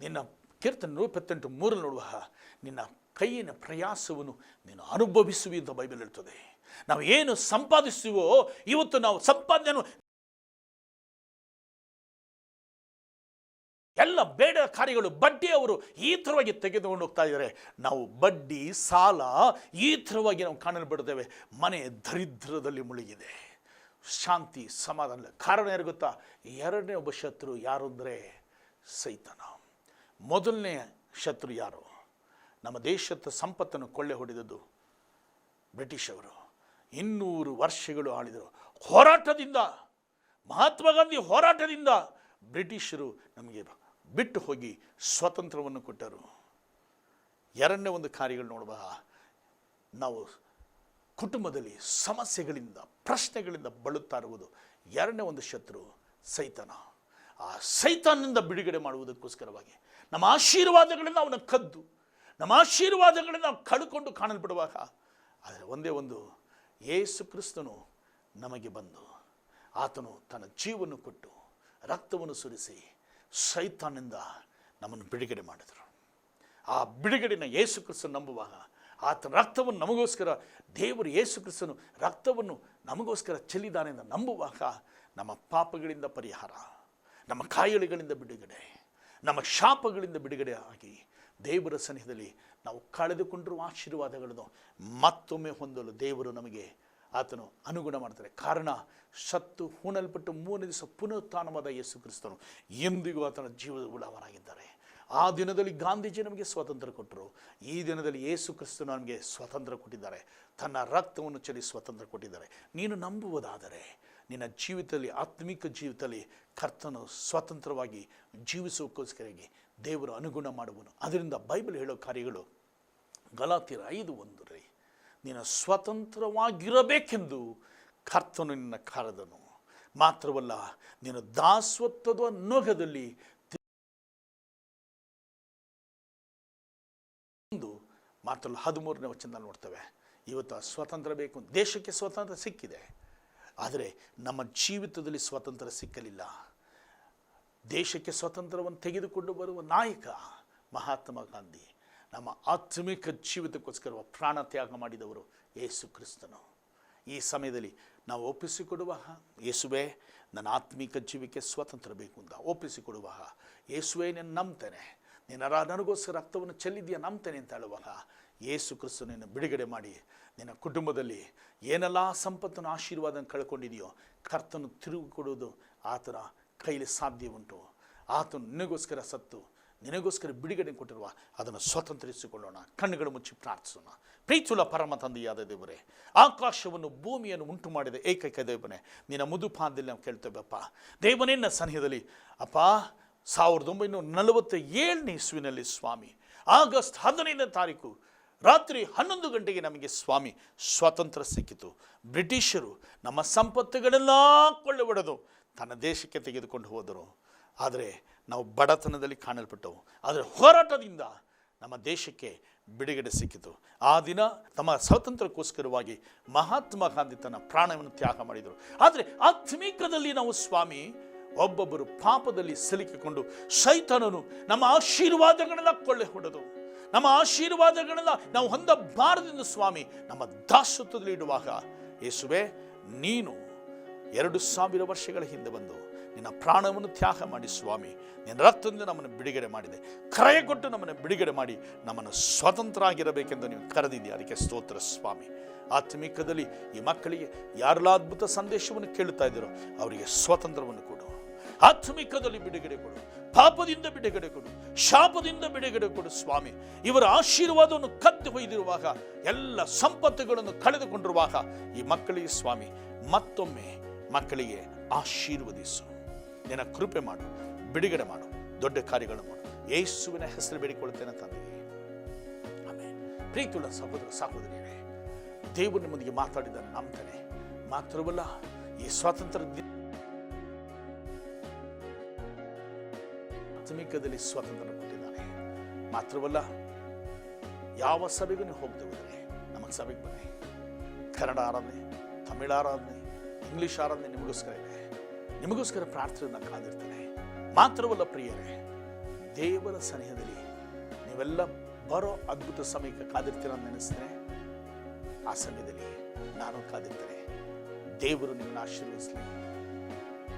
ನಿನ್ನ ಕೀರ್ತನೆ 128:3 ನೋಡುವ, ನಿನ್ನ ಕೈಯಿನ ಪ್ರಯಾಸವನ್ನು ನೀನು ಅನುಭವಿಸುವಿ ಅಂತ ಬೈಬಲ್ ಹೇಳ್ತದೆ. ನಾವು ಏನು ಸಂಪಾದಿಸುವೋ, ಇವತ್ತು ನಾವು ಸಂಪಾದನೆಯನ್ನು ಎಲ್ಲ ಬೇಡ ಕಾರ್ಯಗಳು, ಬಡ್ಡಿ ಅವರು ಈ ಥರವಾಗಿ ತೆಗೆದುಕೊಂಡು ಹೋಗ್ತಾ ಇದ್ದಾರೆ. ನಾವು ಬಡ್ಡಿ, ಸಾಲ ಈ ಥರವಾಗಿ ನಾವು ಕಾಣಲ್ಪಡ್ತೇವೆ. ಮನೆ ದರಿದ್ರದಲ್ಲಿ ಮುಳುಗಿದೆ, ಶಾಂತಿ ಸಮಾಧಾನ. ಕಾರಣ ಯಾರು ಗೊತ್ತಾ? ಎರಡನೇ ಒಬ್ಬ ಶತ್ರು ಯಾರು ಅಂದರೆ ಸೈತಾನ. ಮೊದಲನೇ ಶತ್ರು ಯಾರು? ನಮ್ಮ ದೇಶದ ಸಂಪತ್ತನ್ನು ಕೊಳ್ಳೆ ಹೊಡೆದದ್ದು ಬ್ರಿಟಿಷವರು. 200 ವರ್ಷಗಳು ಆಳಿದರು. ಹೋರಾಟದಿಂದ, ಮಹಾತ್ಮ ಗಾಂಧಿ ಹೋರಾಟದಿಂದ ಬ್ರಿಟಿಷರು ನಮಗೆ ಬಿಟ್ಟು ಹೋಗಿ ಸ್ವಾತಂತ್ರ್ಯವನ್ನು ಕೊಟ್ಟರು. ಎರಡನೇ ಒಂದು ಕಾರ್ಯಗಳು ನೋಡುವ, ನಾವು ಕುಟುಂಬದಲ್ಲಿ ಸಮಸ್ಯೆಗಳಿಂದ, ಪ್ರಶ್ನೆಗಳಿಂದ ಬಳಲುತ್ತಾ ಇರುವುದು ಎರಡನೇ ಒಂದು ಶತ್ರು ಸೈತಾನ. ಆ ಸೈತಾನನಿಂದ ಬಿಡುಗಡೆ ಮಾಡುವುದಕ್ಕೋಸ್ಕರವಾಗಿ ನಮ್ಮ ಆಶೀರ್ವಾದಗಳನ್ನು ಅವನ ಕದ್ದು, ನಮ್ಮ ಆಶೀರ್ವಾದಗಳನ್ನು ನಾವು ಕಳ್ಕೊಂಡು ಕಾಣಲ್ಪಡುವಾಗ, ಆದರೆ ಒಂದೇ ಒಂದು, ಯೇಸು ಕ್ರಿಸ್ತನು ನಮಗೆ ಬಂದು ಆತನು ತನ್ನ ಜೀವವನ್ನು ಕೊಟ್ಟು ರಕ್ತವನ್ನು ಸುರಿಸಿ ಸೈತಾನನಿಂದ ನಮ್ಮನ್ನು ಬಿಡುಗಡೆ ಮಾಡಿದರು. ಆ ಬಿಡುಗಡೆನ ಯೇಸು ಕ್ರಿಸ್ತನು ನಂಬುವಾಗ, ಆತನ ರಕ್ತವನ್ನು ನಮಗೋಸ್ಕರ, ದೇವರು ಯೇಸು ಕ್ರಿಸ್ತನು ರಕ್ತವನ್ನು ನಮಗೋಸ್ಕರ ಚೆಲ್ಲಿದ್ದಾನೆ ಎಂದು ನಂಬುವಾಗ ನಮ್ಮ ಪಾಪಗಳಿಂದ ಪರಿಹಾರ, ನಮ್ಮ ಕಾಯಿಲೆಗಳಿಂದ ಬಿಡುಗಡೆ, ನಮ್ಮ ಶಾಪಗಳಿಂದ ಬಿಡುಗಡೆ ಆಗಿ ದೇವರ ಸನ್ನಿಧಿಯಲ್ಲಿ ನಾವು ಕಳೆದುಕೊಂಡಿರುವ ಆಶೀರ್ವಾದಗಳನ್ನು ಮತ್ತೊಮ್ಮೆ ಹೊಂದಲು ದೇವರು ನಮಗೆ ಆತನು ಅನುಗುಣ ಮಾಡ್ತಾರೆ. ಕಾರಣ ಸತ್ತು ಹೂಣಲ್ಪಟ್ಟು 3ನೇ ದಿವಸ ಪುನರುತ್ಥಾನವಾದ ಯೇಸು ಕ್ರಿಸ್ತನು ಎಂದಿಗೂ ಆತನ ಜೀವದ ಉಳ್ಳವರಾಗಿದ್ದಾರೆ. ಆ ದಿನದಲ್ಲಿ ಗಾಂಧೀಜಿ ನಮಗೆ ಸ್ವಾತಂತ್ರ್ಯ ಕೊಟ್ಟರು. ಈ ದಿನದಲ್ಲಿ ಯೇಸು ಕ್ರಿಸ್ತನು ನಮಗೆ ಸ್ವಾತಂತ್ರ್ಯ ಕೊಟ್ಟಿದ್ದಾರೆ, ತನ್ನ ರಕ್ತವನ್ನು ಚೆಲ್ಲಿ ಸ್ವಾತಂತ್ರ್ಯ ಕೊಟ್ಟಿದ್ದಾರೆ. ನೀನು ನಂಬುವುದಾದರೆ ನಿನ್ನ ಜೀವಿತದಲ್ಲಿ, ಆತ್ಮಿಕ ಜೀವಿತದಲ್ಲಿ ಕರ್ತನು ಸ್ವತಂತ್ರವಾಗಿ ಜೀವಿಸೋಕ್ಕೋಸ್ಕರವಾಗಿ ದೇವರು ಅನುಗುಣ ಮಾಡುವನು. ಅದರಿಂದ ಬೈಬಲ್ ಹೇಳೋ ಕಾರ್ಯಗಳು ಗಲಾತ್ಯರ 5:1, ನೀನು ಸ್ವತಂತ್ರವಾಗಿರಬೇಕೆಂದು ಕರ್ತನು ನಿನ್ನ ಕರೆದನು. ಮಾತ್ರವಲ್ಲ, ನೀನು ದಾಸತ್ವದ ನೊಗದಲ್ಲಿ ಮಾತ್ರ 13ನೇ ವಚನದಲ್ಲಿ ನೋಡ್ತೇವೆ. ಇವತ್ತು ಸ್ವಾತಂತ್ರ್ಯ ಬೇಕು, ದೇಶಕ್ಕೆ ಸ್ವಾತಂತ್ರ್ಯ ಸಿಕ್ಕಿದೆ, ಆದರೆ ನಮ್ಮ ಜೀವಿತದಲ್ಲಿ ಸ್ವಾತಂತ್ರ್ಯ ಸಿಕ್ಕಲಿಲ್ಲ. ದೇಶಕ್ಕೆ ಸ್ವಾತಂತ್ರ್ಯವನ್ನು ತೆಗೆದುಕೊಂಡು ಬರುವ ನಾಯಕ ಮಹಾತ್ಮ ಗಾಂಧಿ. ನಮ್ಮ ಆತ್ಮಿಕ ಜೀವಿತಕ್ಕೋಸ್ಕರ ಪ್ರಾಣ ತ್ಯಾಗ ಮಾಡಿದವರು ಯೇಸು ಕ್ರಿಸ್ತನು. ಈ ಸಮಯದಲ್ಲಿ ನಾವು ಒಪ್ಪಿಸಿಕೊಡುವಾಗ, ಯೇಸುವೇ ನನ್ನ ಆತ್ಮಿಕ ಜೀವಕ್ಕೆ ಸ್ವಾತಂತ್ರ್ಯ ಬೇಕು ಅಂತ ಒಪ್ಪಿಸಿಕೊಡುವಾಗ, ಯೇಸುವೇ ನಾನು ನಂಬ್ತೇನೆ, ನನಗೋಸ್ಕರ ರಕ್ತವನ್ನು ಚೆಲ್ಲಿದೆಯಾ ನಂಬ್ತೇನೆ ಅಂತ ಹೇಳುವಾಗ, ಯೇಸು ಕ್ರಿಸ್ತನನ್ನು ಬಿಡುಗಡೆ ಮಾಡಿ ನಿನ್ನ ಕುಟುಂಬದಲ್ಲಿ ಏನೆಲ್ಲ ಸಂಪತ್ತನ್ನು, ಆಶೀರ್ವಾದ ಕಳ್ಕೊಂಡಿದೆಯೋ ಕರ್ತನು ತಿರುಗಿ ಕೊಡುವುದು ಆತನ ಕೈಲಿ ಸಾಧ್ಯ ಉಂಟು. ಆತನು ನಿನಗೋಸ್ಕರ ಸತ್ತು ನಿನಗೋಸ್ಕರ ಬಿಡುಗಡೆ ಕೊಟ್ಟಿರುವ ಅದನ್ನು ಸ್ವತಂತ್ರಿಸಿಕೊಳ್ಳೋಣ. ಕಣ್ಣುಗಳು ಮುಚ್ಚಿ ಪ್ರಾರ್ಥಿಸೋಣ. ಪ್ರೀತಿಯುಳ್ಳ ಪರಮ ತಂದೆಯಾದ ದೇವರೇ, ಆಕಾಶವನ್ನು ಭೂಮಿಯನ್ನು ಉಂಟು ಮಾಡಿದ ಏಕೈಕ ದೇವನೇ, ನಿನ್ನ ಮುದುಪಾದದಲ್ಲಿ ನಾವು ಕೇಳ್ತೇವೆಪ್ಪ. ದೇವನೇ, ನನ್ನ ಸನ್ನಿಧಿಯಲ್ಲಿ ಅಪ್ಪ 1947ನೇ ಇಸ್ವಿನಲ್ಲಿ ಸ್ವಾಮಿ, ಆಗಸ್ಟ್ 15ನೇ ತಾರೀಕು ರಾತ್ರಿ 11 ಗಂಟೆಗೆ ನಮಗೆ ಸ್ವಾಮಿ ಸ್ವಾತಂತ್ರ್ಯ ಸಿಕ್ಕಿತು. ಬ್ರಿಟಿಷರು ನಮ್ಮ ಸಂಪತ್ತುಗಳೆಲ್ಲ ಕೊಳ್ಳೆ ಹೊಡೆದು ತನ್ನ ದೇಶಕ್ಕೆ ತೆಗೆದುಕೊಂಡು ಹೋದರು. ಆದರೆ ನಾವು ಬಡತನದಲ್ಲಿ ಕಾಣಲ್ಪಟ್ಟವು. ಆದರೆ ಹೋರಾಟದಿಂದ ನಮ್ಮ ದೇಶಕ್ಕೆ ಬಿಡುಗಡೆ ಸಿಕ್ಕಿತು. ಆ ದಿನ ತಮ್ಮ ಸ್ವಾತಂತ್ರ್ಯಕ್ಕೋಸ್ಕರವಾಗಿ ಮಹಾತ್ಮ ಗಾಂಧಿ ತನ್ನ ಪ್ರಾಣವನ್ನು ತ್ಯಾಗ ಮಾಡಿದರು. ಆದರೆ ಆತ್ಮೀಕದಲ್ಲಿ ನಾವು ಸ್ವಾಮಿ ಒಬ್ಬೊಬ್ಬರು ಪಾಪದಲ್ಲಿ ಸಿಲುಕಿಕೊಂಡು ಸೈತಾನನು ನಮ್ಮ ಆಶೀರ್ವಾದಗಳನ್ನ ಕೊಳ್ಳೆ ಹೊಡೆದು, ನಮ್ಮ ಆಶೀರ್ವಾದಗಳನ್ನ ನಾವು ಹೊಂದಬಾರದೆಂದು ಸ್ವಾಮಿ ನಮ್ಮ ದಾಸತ್ವದಲ್ಲಿ ಇಡುವಾಗ, ಯೇಸುವೆ ನೀನು 2000 ವರ್ಷಗಳ ಹಿಂದೆ ಬಂದು ನಿನ್ನ ಪ್ರಾಣವನ್ನು ತ್ಯಾಗ ಮಾಡಿ ಸ್ವಾಮಿ, ನಿನ್ನ ರಕ್ತದಿಂದ ನಮ್ಮನ್ನು ಬಿಡುಗಡೆ ಮಾಡಿದೆ. ಕ್ರಯ ಕೊಟ್ಟು ನಮ್ಮನ್ನು ಬಿಡುಗಡೆ ಮಾಡಿ ನಮ್ಮನ್ನು ಸ್ವತಂತ್ರರಾಗಿರಬೇಕೆಂದು ನೀವು ಕರೆದಿದ್ದೀಯ. ಅದಕ್ಕೆ ಸ್ತೋತ್ರ ಸ್ವಾಮಿ. ಆತ್ಮಿಕದಲ್ಲಿ ಈ ಮಕ್ಕಳಿಗೆ ಯಾರೆಲ್ಲ ಅದ್ಭುತ ಸಂದೇಶವನ್ನು ಕೇಳುತ್ತಾ ಇದ್ದೀರೋ ಅವರಿಗೆ ಸ್ವಾತಂತ್ರ್ಯವನ್ನು ಕೊಡು. ಆತ್ಮಿಕದಲ್ಲಿ ಬಿಡುಗಡೆ ಕೊಡು, ಪಾಪದಿಂದ ಬಿಡುಗಡೆ ಕೊಡು, ಶಾಪದಿಂದ ಬಿಡುಗಡೆ ಕೊಡು ಸ್ವಾಮಿ. ಇವರ ಆಶೀರ್ವಾದವನ್ನು ಕದ್ದು ಒಯ್ದಿರುವಾಗ, ಎಲ್ಲ ಸಂಪತ್ತುಗಳನ್ನು ಕಳೆದುಕೊಂಡಿರುವಾಗ ಈ ಮಕ್ಕಳಿಗೆ ಸ್ವಾಮಿ ಮತ್ತೊಮ್ಮೆ ಮಕ್ಕಳಿಗೆ ಆಶೀರ್ವದಿಸು. ನಿನ್ನ ಕೃಪೆ ಮಾಡು, ಬಿಡುಗಡೆ ಮಾಡು, ದೊಡ್ಡ ಕಾರ್ಯಗಳನ್ನು ಮಾಡು. ಯೇಸುವಿನ ಹೆಸರು ಬೇಡಿಕೊಳ್ಳುತ್ತೇನೆ ತಂದೆಯೇ, ಆಮೆನ್. ಪ್ರೀತಿಯುಳ್ಳ ಸಹೋದರ ಸಹೋದರಿಯರೇ, ದೇವರು ನಿಮ್ಮೊಂದಿಗೆ ಮಾತಾಡಿದ ನಂಬ್ತಾನೆ. ಮಾತ್ರವಲ್ಲ, ಈ ಸ್ವಾತಂತ್ರ್ಯ ಆತ್ಮಿಕದಲ್ಲಿ ಸ್ವಾತಂತ್ರ್ಯ ಕೊಟ್ಟಿದ್ದಾನೆ. ಮಾತ್ರವಲ್ಲ, ಯಾವ ಸಭೆಗೂ ನೀವು ಹೋಗದೆ ಹೋದರೆ ನಮ್ಮ ಸಭೆಗೆ ಬನ್ನಿ. ಕನ್ನಡ ಆರಾಧನೆ, ತಮಿಳು ಆರಾಧನೆ, ಇಂಗ್ಲಿಷ್ ಆರಾಧನೆ ನಿಮಗೋಸ್ಕರ ಇದೆ. ನಿಮಗೋಸ್ಕರ ಪ್ರಾರ್ಥನೆಯನ್ನು ಕಾದಿರ್ತೇನೆ. ಮಾತ್ರವಲ್ಲ ಪ್ರಿಯರೇ, ದೇವರ ಸನಿಹದಲ್ಲಿ ನೀವೆಲ್ಲ ಬರೋ ಅದ್ಭುತ ಸಮಯಕ್ಕೆ ಕಾದಿರ್ತೀರ ಅಂತ ನೆನೆಸ್ತೇನೆ. ಆ ಸಮಯದಲ್ಲಿ ನಾನು ಕಾದಿರ್ತೇನೆ. ದೇವರು ನಿಮ್ಮನ್ನು ಆಶೀರ್ವದಿಸಲಿ.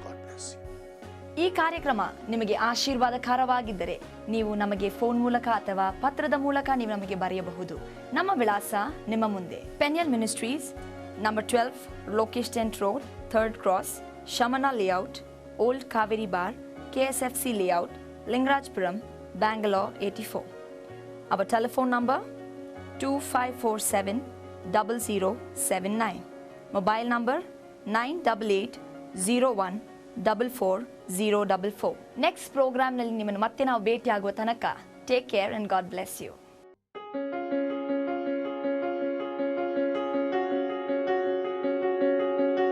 God bless you. ಈ ಕಾರ್ಯಕ್ರಮ ನಿಮಗೆ ಆಶೀರ್ವಾದಕರವಾಗಿದ್ದರೆ ನೀವು ನಮಗೆ ಫೋನ್ ಮೂಲಕ ಅಥವಾ ಪತ್ರದ ಮೂಲಕ ನೀವು ನಮಗೆ ಬರೆಯಬಹುದು. ನಮ್ಮ ವಿಳಾಸ ನಿಮ್ಮ ಮುಂದೆ. Peniel ministries, number 12, Lokesh tent road, 3rd cross, Shamana layout, old Kaveri bar, KSFC layout, Lingarajapuram, Bangalore 84. Our telephone number 25470079. Mobile number 9880144044. Next ಪ್ರೋಗ್ರಾಮ್ನಲ್ಲಿ ನಿಮ್ಮನ್ನು ಮತ್ತೆ ನಾವು ಭೇಟಿ ಆಗುವ ತನಕ take care and God bless you.